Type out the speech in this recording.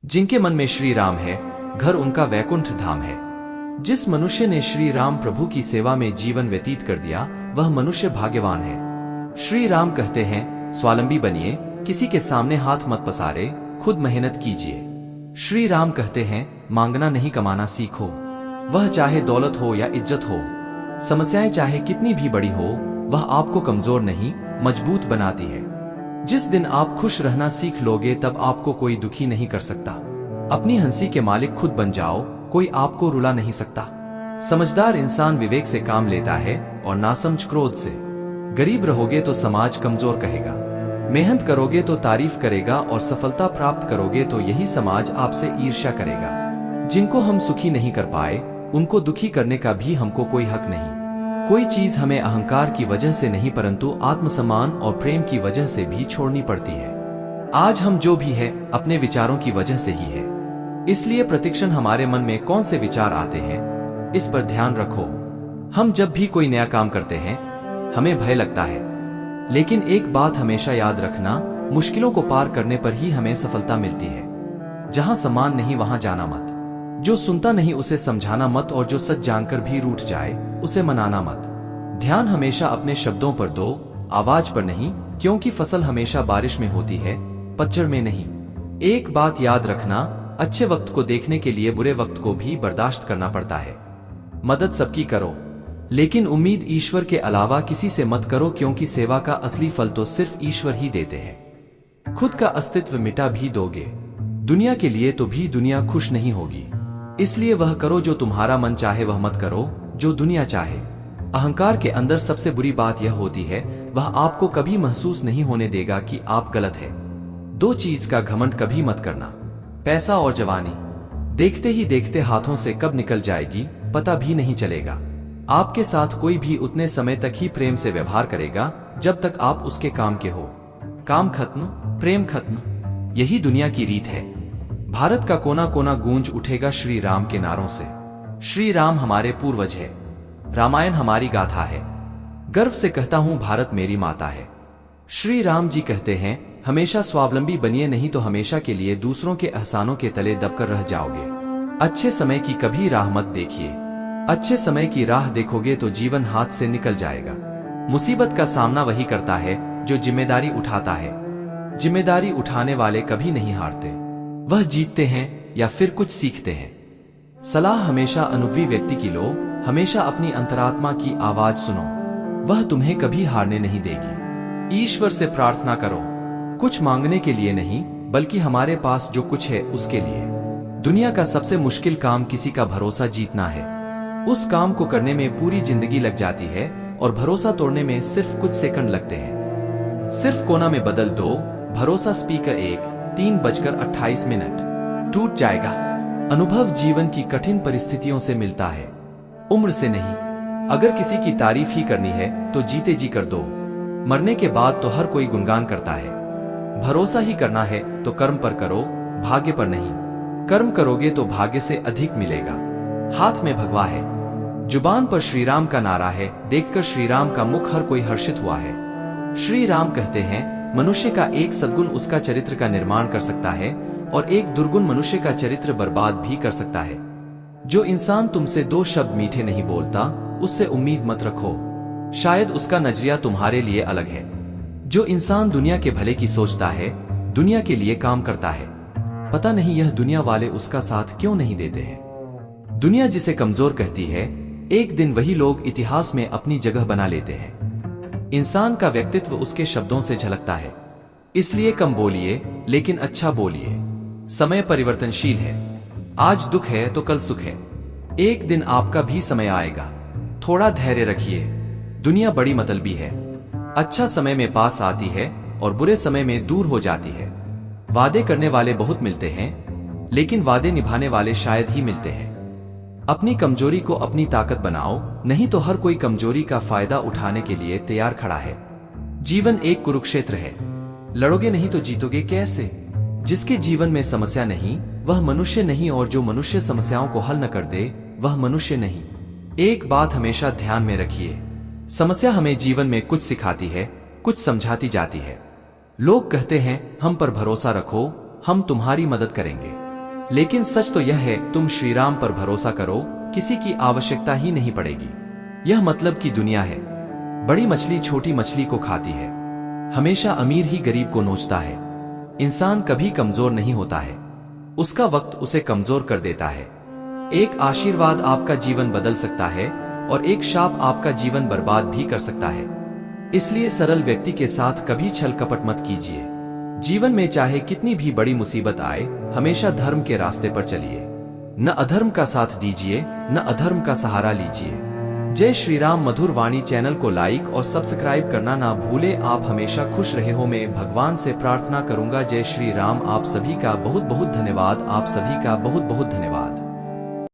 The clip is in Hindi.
जिनके मन में श्री राम है, घर उनका वैकुंठ धाम है। जिस मनुष्य ने श्री राम प्रभु की सेवा में जीवन व्यतीत कर दिया, वह मनुष्य भाग्यवान है। श्री राम कहते हैं, स्वावलंबी बनिए, किसी के सामने हाथ मत पसारे, खुद मेहनत कीजिए। श्री राम कहते हैं, मांगना नहीं कमाना सीखो। वह चाहे दौलत हो या इज्जत हो, समस्याएं चाहे कितनी भी बड़ी हो, वह आपको कमजोर नहीं मजबूत बनाती है। जिस दिन आप खुश रहना सीख लोगे, तब आपको कोई दुखी नहीं कर सकता। अपनी हंसी के मालिक खुद बन जाओ, कोई आपको रुला नहीं सकता। समझदार इंसान विवेक से काम लेता है और नासमझ क्रोध से। गरीब रहोगे तो समाज कमजोर कहेगा, मेहनत करोगे तो तारीफ करेगा, और सफलता प्राप्त करोगे तो यही समाज आपसे ईर्ष्या करेगा। जिनको हम सुखी नहीं कर पाए, उनको दुखी करने का भी हमको कोई हक नहीं। कोई चीज हमें अहंकार की वजह से नहीं, परंतु आत्मसम्मान और प्रेम की वजह से भी छोड़नी पड़ती है। आज हम जो भी है, अपने विचारों की वजह से ही है। इसलिए प्रतिक्षण हमारे मन में कौन से विचार आते हैं, इस पर ध्यान रखो। हम जब भी कोई नया काम करते हैं, हमें भय लगता है, लेकिन एक बात हमेशा याद रखना, मुश्किलों को पार करने पर ही हमें सफलता मिलती है। जहां सम्मान नहीं, वहां जाना मत। जो सुनता नहीं उसे समझाना मत, और जो सच जानकर भी रूठ जाए उसे मनाना मत। ध्यान हमेशा अपने शब्दों पर दो, आवाज पर नहीं, क्योंकि फसल हमेशा बारिश में होती है, पतझड़ में नहीं। एक बात याद रखना, अच्छे वक्त को देखने के लिए बुरे वक्त को भी बर्दाश्त करना पड़ता है। मदद सबकी करो, लेकिन उम्मीद ईश्वर के अलावा किसी से मत करो, क्योंकि सेवा का असली फल तो सिर्फ ईश्वर ही देते हैं। खुद का अस्तित्व मिटा भी दोगे दुनिया के लिए, तो भी दुनिया खुश नहीं होगी। इसलिए वह करो जो तुम्हारा मन चाहे, वह मत करो जो दुनिया चाहे। अहंकार के अंदर सबसे बुरी बात यह होती है, वह आपको कभी महसूस नहीं होने देगा कि आप गलत है। दो चीज का घमंड कभी मत करना, पैसा और जवानी। देखते ही देखते हाथों से कब निकल जाएगी पता भी नहीं चलेगा। आपके साथ कोई भी उतने समय तक ही प्रेम से व्यवहार करेगा जब तक आप उसके काम के हो। काम खत्म, प्रेम खत्म, यही दुनिया की रीत है। भारत का कोना कोना गूंज उठेगा श्री राम के नारों से। श्री राम हमारे पूर्वज है, रामायण हमारी गाथा है। गर्व से कहता हूं, भारत मेरी माता है। श्री राम जी कहते हैं, हमेशा स्वावलंबी बनिए, नहीं तो हमेशा के लिए दूसरों के एहसानों के तले दबकर रह जाओगे। अच्छे समय की कभी राह मत देखिए, अच्छे समय की राह देखोगे तो जीवन हाथ से निकल जाएगा। मुसीबत का सामना वही करता है जो जिम्मेदारी उठाता है। जिम्मेदारी उठाने वाले कभी नहीं हारते, वह जीतते हैं या फिर कुछ सीखते हैं। सलाह हमेशा अनुभवी व्यक्ति की लो, हमेशा अपनी अंतरात्मा की आवाज सुनो, वह तुम्हें कभी हारने नहीं देगी। ईश्वर से प्रार्थना करो, कुछ मांगने के लिए नहीं, बल्कि हमारे पास जो कुछ है उसके लिए। दुनिया का सबसे मुश्किल काम किसी का भरोसा जीतना है। उस काम को करने में पूरी जिंदगी लग जाती है, और भरोसा तोड़ने में सिर्फ कुछ सेकंड लगते हैं। सिर्फ कोना में बदल दो भरोसा, स्पीकर 1 3:28 टूट जाएगा। अनुभव जीवन की कठिन परिस्थितियों से मिलता है, उम्र से नहीं। अगर किसी की तारीफ ही करनी है तो जीते जी कर दो, मरने के बाद तो हर कोई गुणगान करता है। भरोसा ही करना है तो कर्म पर करो, भाग्य पर नहीं। कर्म करोगे तो भाग्य से अधिक मिलेगा। हाथ में भगवा है, जुबान पर श्री राम का नारा है, देखकर श्री राम का मुख हर कोई हर्षित हुआ है। श्री राम कहते हैं, मनुष्य का एक सद्गुण उसका चरित्र का निर्माण कर सकता है, और एक दुर्गुण मनुष्य का चरित्र बर्बाद भी कर सकता है। जो इंसान तुमसे दो शब्द मीठे नहीं बोलता, उससे उम्मीद मत रखो, शायद उसका नजरिया तुम्हारे लिए अलग है। जो इंसान दुनिया के भले की सोचता है, दुनिया के लिए काम करता है, पता नहीं यह दुनिया वाले उसका साथ क्यों नहीं देते हैं। दुनिया जिसे कमजोर कहती है, एक दिन वही लोग इतिहास में अपनी जगह बना लेते हैं। इंसान का व्यक्तित्व उसके शब्दों से झलकता है। इसलिए कम बोलिए, लेकिन अच्छा बोलिए। समय परिवर्तनशील है, आज दुख है तो कल सुख है। एक दिन आपका भी समय आएगा, थोड़ा धैर्य रखिए। दुनिया बड़ी मतलबी है, अच्छा समय में पास आती है और बुरे समय में दूर हो जाती है। वादे करने वाले बहुत मिलते हैं, लेकिन वादे निभाने वाले शायद ही मिलते हैं। अपनी कमजोरी को अपनी ताकत बनाओ, नहीं तो हर कोई कमजोरी का फायदा उठाने के लिए तैयार खड़ा है। जीवन एक कुरुक्षेत्र है, लड़ोगे नहीं तो जीतोगे कैसे। जिसके जीवन में समस्या नहीं, वह मनुष्य नहीं, और जो मनुष्य समस्याओं को हल न कर दे, वह मनुष्य नहीं। एक बात हमेशा ध्यान में रखिए, समस्या हमें जीवन में कुछ सिखाती है, कुछ समझाती जाती है। लोग कहते हैं, हम पर भरोसा रखो, हम तुम्हारी मदद करेंगे। लेकिन सच तो यह है, तुम श्री राम पर भरोसा करो, किसी की आवश्यकता ही नहीं पड़ेगी। यह मतलब की दुनिया है। बड़ी मछली छोटी मछली को खाती है, हमेशा अमीर ही गरीब को नोचता है। इंसान कभी कमजोर नहीं होता है, उसका वक्त उसे कमजोर कर देता है। एक आशीर्वाद आपका जीवन बदल सकता है और एक शाप आपका जीवन बर्बाद भी कर सकता है। इसलिए सरल व्यक्ति के साथ कभी छल कपट मत कीजिए। जीवन में चाहे कितनी भी बड़ी मुसीबत आए, हमेशा धर्म के रास्ते पर चलिए। न अधर्म का साथ दीजिए, न अधर्म का सहारा लीजिए। जय श्री राम। मधुर वाणी चैनल को लाइक और सब्सक्राइब करना ना भूले। आप हमेशा खुश रहे हो, मैं भगवान से प्रार्थना करूंगा। जय श्री राम। आप सभी का बहुत बहुत धन्यवाद। आप सभी का बहुत बहुत धन्यवाद।